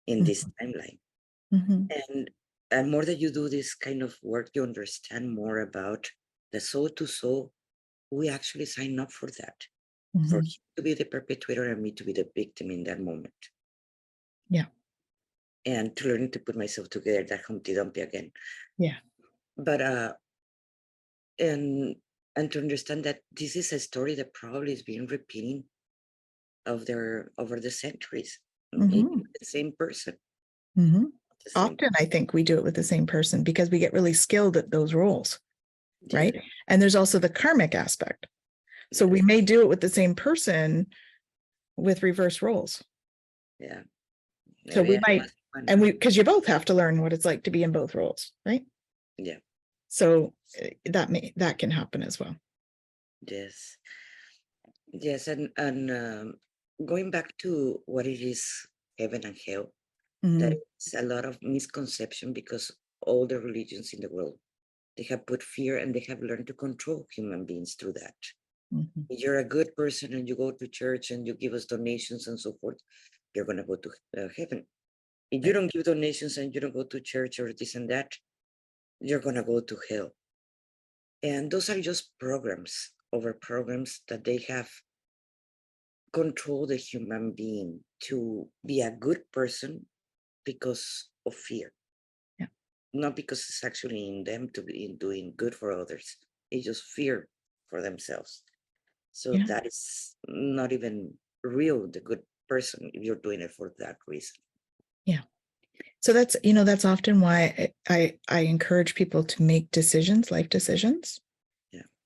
in this timeline. And more that you do this kind of work, you understand more about the soul to soul. We actually sign up for that, for him to be the perpetrator and me to be the victim in that moment. Yeah. And to learn to put myself together, that Humpty Dumpty again. Yeah. But and to understand that this is a story that probably is being repeating over the centuries, maybe Mm-hmm. the same person. Mm-hmm. The same. Often I think we do it with the same person because we get really skilled at those roles, Yeah. right? And there's also the karmic aspect. So we may do it with the same person with reverse roles. Yeah. So we might, and because you both have to learn what it's like to be in both roles, right? Yeah. So that can happen as well. Yes. Yes, and going back to what it is, heaven and hell, there is a lot of misconception because all the religions in the world, they have put fear and they have learned to control human beings through that. If you're a good person and you go to church and you give us donations and so forth, you're going to go to heaven. If you don't give donations and you don't go to church or this and that, you're going to go to hell. And those are just programs over programs that they have control the human being to be a good person because of fear. Yeah. Not because it's actually in them to be doing good for others. It's just fear for themselves. So that is not even real, the good person, if you're doing it for that reason. Yeah. So that's often why I encourage people to make decisions, life decisions,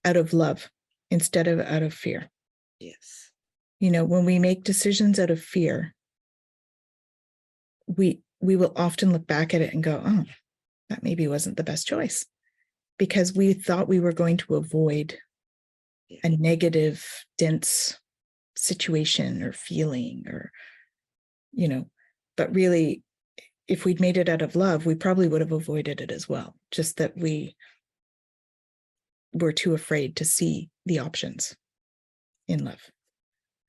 out of love instead of out of fear. Yes. When we make decisions out of fear, we will often look back at it and go, oh, that maybe wasn't the best choice, because we thought we were going to avoid a negative, dense situation or feeling, or, but really, if we'd made it out of love, we probably would have avoided it as well. Just that we were too afraid to see the options in love.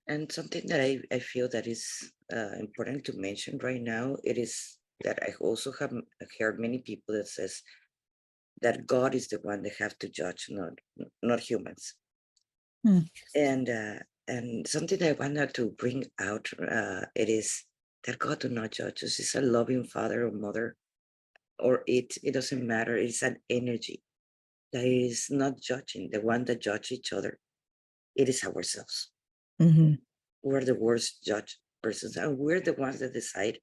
And something that I feel that is important to mention right now, it is that I also have heard many people that says that God is the one that have to judge, not humans. And something I wanted to bring out, it is that God do not judge us. He's a loving father or mother, or it doesn't matter. It's an energy that is not judging. The one that judge each other, it is ourselves. We're the worst judge persons, and we're the ones that decide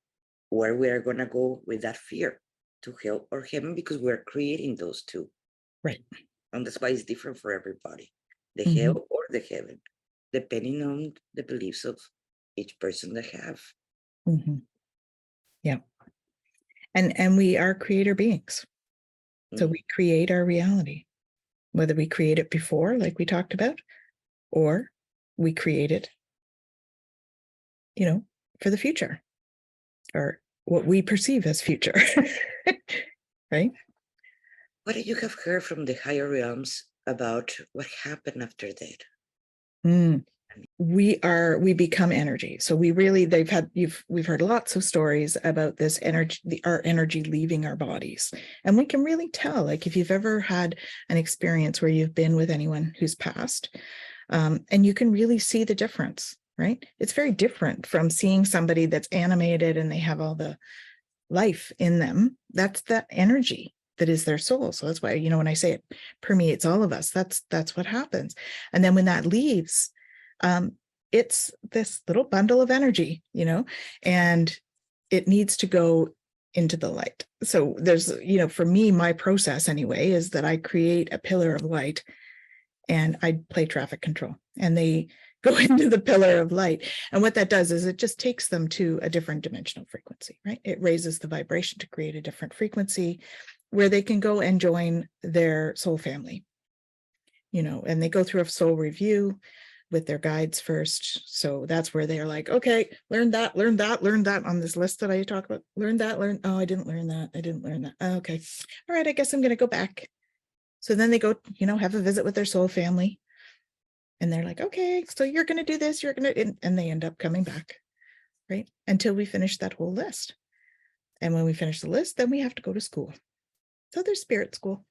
where we are going to go with that fear, to hell or heaven, because we're creating those two. Right. And that's why it's different for everybody, the hell or the heaven, depending on the beliefs of each person they have. Yeah. And we are creator beings. So we create our reality, whether we create it before, like we talked about, or we create it, for the future, or what we perceive as future. Right? What do you have heard from the higher realms about what happened after that? We become energy. So we've heard lots of stories about this energy, our energy leaving our bodies. And we can really tell, like if you've ever had an experience where you've been with anyone who's passed, and you can really see the difference, right? It's very different from seeing somebody that's animated and they have all the life in them. That's that energy that is their soul. So that's why, when I say it permeates all of us, that's what happens. And then when that leaves, it's this little bundle of energy, and it needs to go into the light. So there's, for me, my process anyway, is that I create a pillar of light and I play traffic control, and they go into the pillar of light. And what that does is it just takes them to a different dimensional frequency, right? It raises the vibration to create a different frequency where they can go and join their soul family, and they go through a soul review with their guides first. So that's where they're like, okay, learn that on this list that I talk about. Oh, I didn't learn that. Okay. All right. I guess I'm going to go back. So then they go, have a visit with their soul family. And they're like, okay, so you're going to do this, and they end up coming back, right? Until we finish that whole list. And when we finish the list, then we have to go to school. So there's spirit school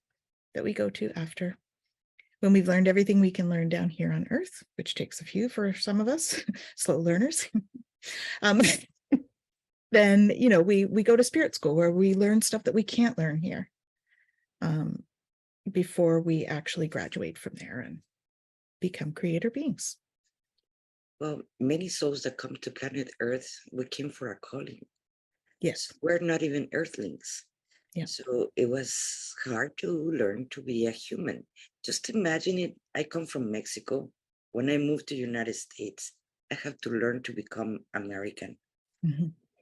that we go to after. When we've learned everything we can learn down here on Earth, which takes a few for some of us, slow learners, then, we go to spirit school where we learn stuff that we can't learn here before we actually graduate from there and become creator beings. Well, many souls that come to planet Earth, we came for a calling. Yes. We're not even earthlings. Yeah. So it was hard to learn to be a human. Just imagine it. I come from Mexico. When I moved to the United States, I have to learn to become American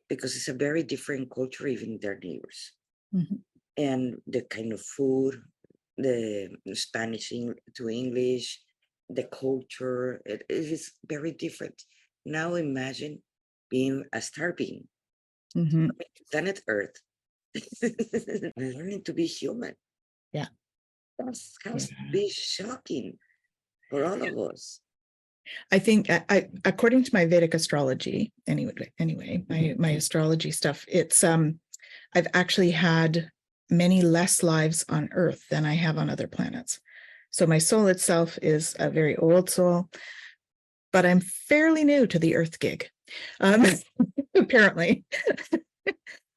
because it's a very different culture, even their neighbors. And the kind of food, the Spanish to English, the culture, it is very different. Now imagine being a star being, planet Earth, learning to be human. Yeah. That's has to be shocking for all of us. I think according to my Vedic astrology, anyway, my astrology stuff, it's I've actually had many less lives on Earth than I have on other planets. So my soul itself is a very old soul, but I'm fairly new to the Earth gig. Apparently.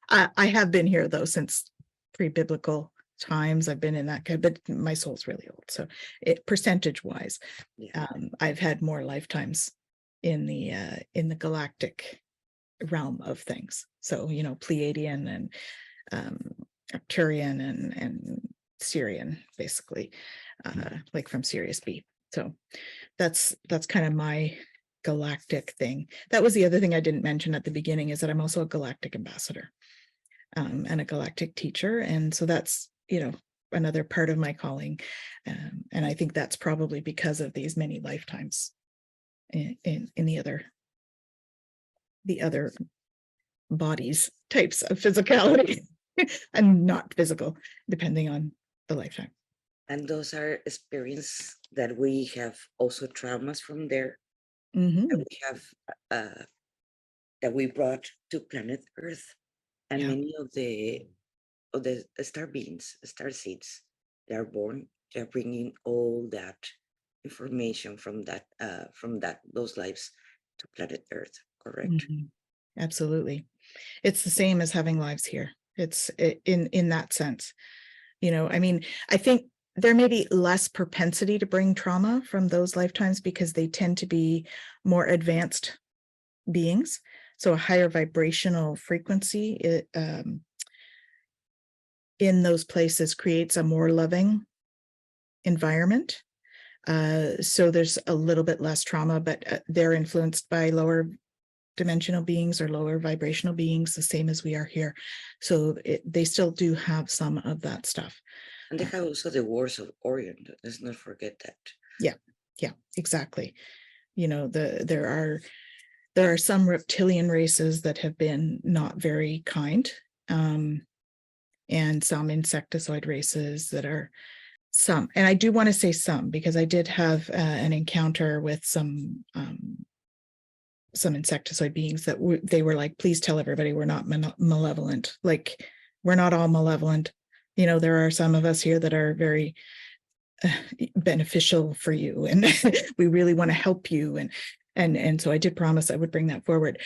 I have been here though since pre-biblical times. I've been in that, but my soul's really old. So percentage wise, I've had more lifetimes in the galactic realm of things. So, Pleiadian and Arcturian and Syrian, basically, like from Sirius B. So that's kind of my galactic thing. That was the other thing I didn't mention at the beginning, is that I'm also a galactic ambassador and a galactic teacher. And so that's, another part of my calling. And I think that's probably because of these many lifetimes in the other bodies types of physicality and not physical, depending on the lifetime. And those are experiences that we have also traumas from there. That we have that we brought to planet Earth, and many of the star beings, star seeds, they are born. They're bringing all that information from those lives to planet Earth. Correct. Absolutely, it's the same as having lives here. It's in that sense. I mean, I think there may be less propensity to bring trauma from those lifetimes because they tend to be more advanced beings. So a higher vibrational frequency in those places creates a more loving environment. So there's a little bit less trauma, but they're influenced by lower dimensional beings or lower vibrational beings, the same as we are here. So they still do have some of that stuff. And they have also the Wars of Orion. Let's not forget that. Yeah, exactly. There are some reptilian races that have been not very kind, and some insectoid races that are some. And I do want to say some, because I did have an encounter with some insectoid beings that they were like, please tell everybody we're not malevolent. Like, we're not all malevolent. There are some of us here that are very beneficial for you, and we really want to help you. And so I did promise I would bring that forward.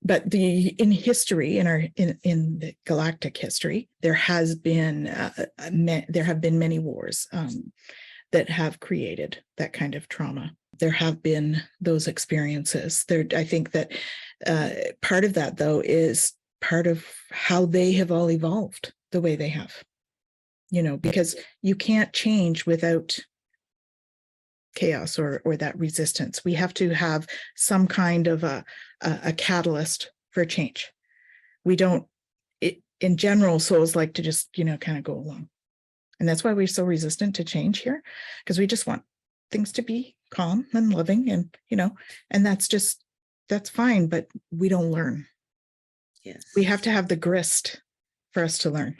But in history, in the galactic history, there have been many wars that have created that kind of trauma. There have been those experiences. I think that part of that, though, is part of how they have all evolved the way they have. Because you can't change without chaos or that resistance. We have to have some kind of a catalyst for change. We don't, in general, souls like to just, kind of go along. And that's why we're so resistant to change here, because we just want things to be calm and loving, and, and that's fine, but we don't learn. Yes. We have to have the grist for us to learn.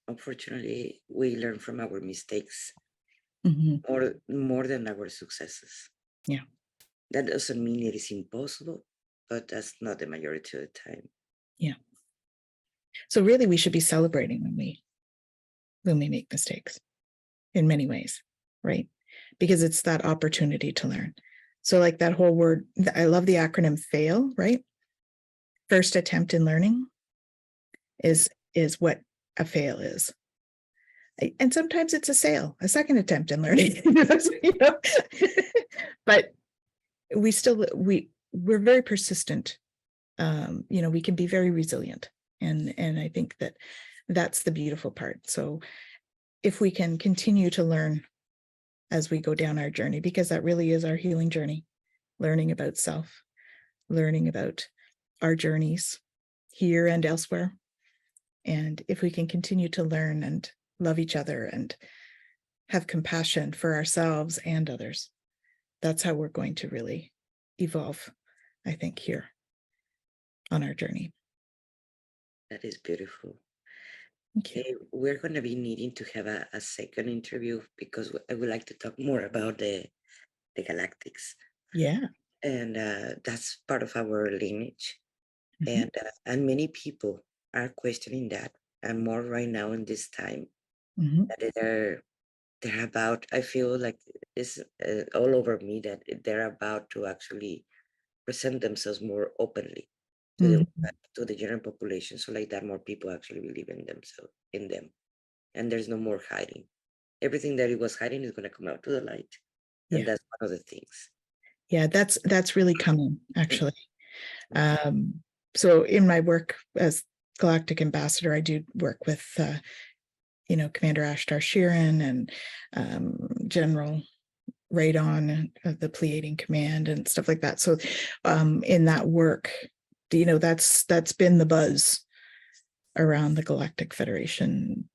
Unfortunately, we learn from our mistakes more than our successes. Yeah. That doesn't mean it is impossible, but that's not the majority of the time. Yeah. So really, we should be celebrating when we make mistakes in many ways, right? Because it's that opportunity to learn. So like that whole word, I love the acronym FAIL, right? first attempt in learning is what a fail is. And sometimes it's a second attempt in learning. But we're very persistent. We can be very resilient. And I think that's the beautiful part. So if we can continue to learn as we go down our journey, because that really is our healing journey, learning about self, learning about our journeys here and elsewhere. And if we can continue to learn and love each other and have compassion for ourselves and others, that's how we're going to really evolve, I think, here on our journey. That is beautiful. Thank you. We're going to be needing to have a second interview because I would like to talk more about the galactics. Yeah. And that's part of our lineage. And many people are questioning that, and more right now in this time, that they're about, I feel like it's all over me, that they're about to actually present themselves more openly to the general population, so like that more people actually believe in themselves, in them, and there's no more hiding. Everything that it was hiding is going to come out to the light, and that's one of the things. Yeah, that's really coming, actually. So in my work as Galactic Ambassador, I do work with Commander Ashtar Sheeran and General Radon of the Pleiadian Command and stuff like that. So in that work, that's been the buzz around the Galactic Federation.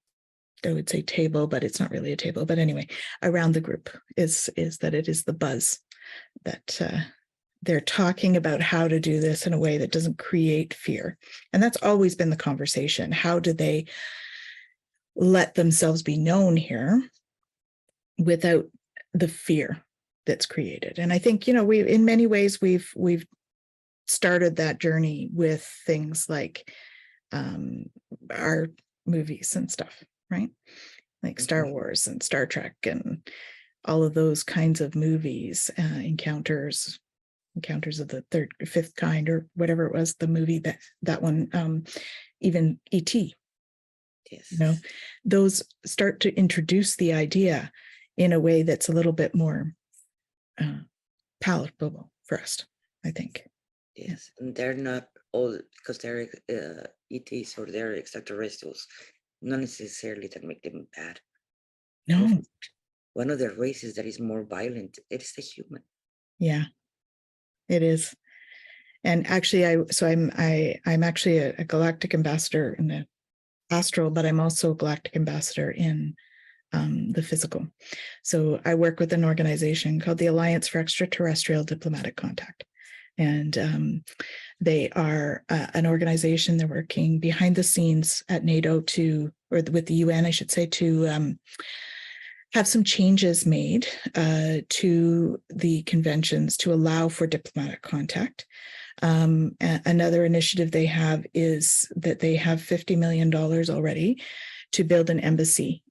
I would say table, but it's not really a table. But anyway, around the group is that it is the buzz that they're talking about how to do this in a way that doesn't create fear. And that's always been the conversation. How do they let themselves be known here without the fear that's created? And I think, we, in many ways, we've started that journey with things like our movies and stuff, right? Like Star Wars and Star Trek and all of those kinds of movies, encounters of the fifth kind, or whatever it was, the movie, that one, even E.T. Yes. Those start to introduce the idea in a way that's a little bit more palatable for us, I think. Yes, and they're not all, because they're ETs or they're extraterrestrials, not necessarily that make them bad. No. One of the races that is more violent, it's the human. Yeah, it is. And actually, I'm actually a galactic ambassador in the astral, but I'm also a galactic ambassador in the physical. So I work with an organization called the Alliance for Extraterrestrial Diplomatic Contact. And they are an organization. They're working behind the scenes at NATO or with the UN, I should say, to have some changes made to the conventions to allow for diplomatic contact. Another initiative they have is that they have $50 million already to build an embassy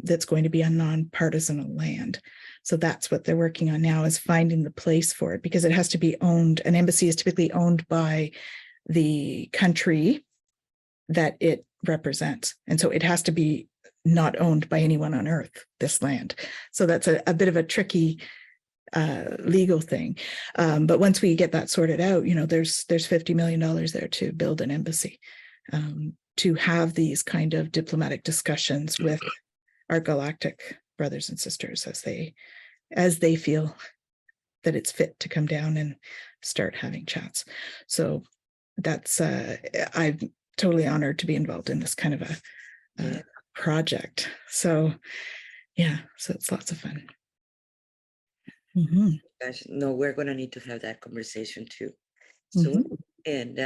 that's going to be on nonpartisan land. So that's what they're working on now, is finding the place for it, because it has to be owned. An embassy is typically owned by the country that it represents. And so it has to be not owned by anyone on earth, this land. So that's a bit of a tricky legal thing. But once we get that sorted out, there's $50 million there to build an embassy, to have these kind of diplomatic discussions with our galactic brothers and sisters as they feel that it's fit to come down and start having chats. So that's I'm totally honored to be involved in this kind of a project. So yeah, so it's lots of fun. Gosh, no, we're gonna need to have that conversation too soon. And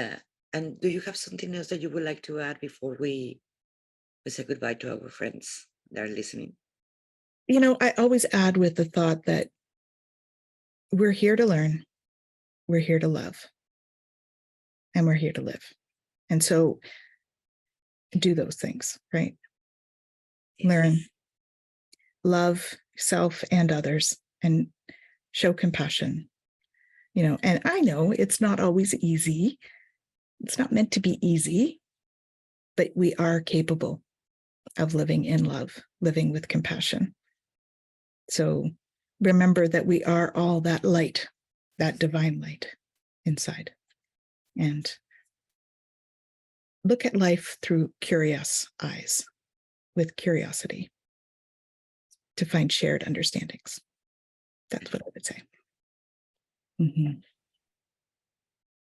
do you have something else that you would like to add before we say goodbye to our friends that are listening? I always add with the thought that we're here to learn, we're here to love, and we're here to live. And so do those things, right? Learn, love self and others, and show compassion. And I know it's not always easy, It's not meant to be easy, but we are capable of living in love, living with compassion. So remember that we are all that light, that divine light inside. And look at life through curious eyes, with curiosity, to find shared understandings. That's what I would say. Mm-hmm.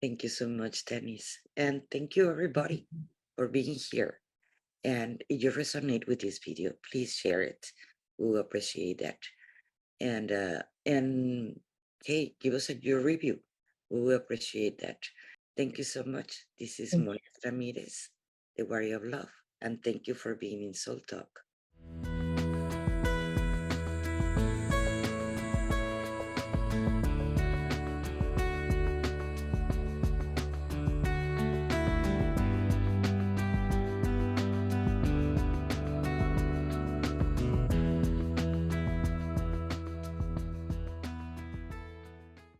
Thank you so much, Tanys. And thank you, everybody, for being here. And if you resonate with this video, please share it. We will appreciate that. And hey, give us your review. We will appreciate that. Thank you so much. This is Monica Ramirez, the Warrior of Love. And thank you for being in Soul Talk.